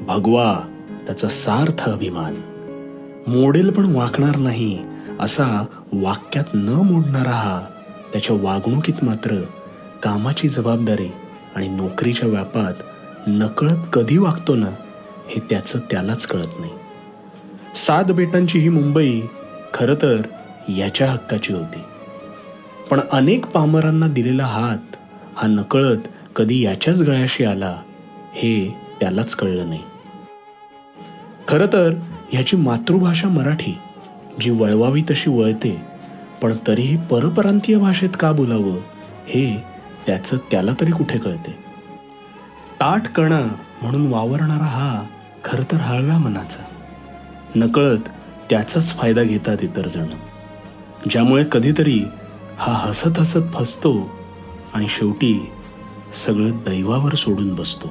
भगवा त्याचा सार्थ अभिमान. मोडेल पण वाकणार नाही असा वाक्यात न मोडणारा हा त्याच्या वागणुकीत मात्र कामाची जबाबदारी आणि नोकरीच्या व्यापात नकळत कधी वागतो ना हे त्याचं त्यालाच कळत नाही. 7 बेटांची ही मुंबई खरं तर याच्या हक्काची होती, पण अनेक पामरांना दिलेला हात हा नकळत कधी याच्याच गळ्याशी आला हे त्यालाच कळलं नाही. खरं तर ह्याची मातृभाषा मराठी, जी वळवावी तशी वळते, पण तरीही परप्रांतीय भाषेत का बोलावं हे त्याचं त्याला तरी कुठे कळते. ताठ कणा म्हणून वावरणारा हा खरं तर हळव्या मनाचा, नकळत त्याचाच फायदा घेतात इतर जण, ज्यामुळे कधीतरी हा हसत हसत फसतो आणि शेवटी सगळं दैवावर सोडून बसतो.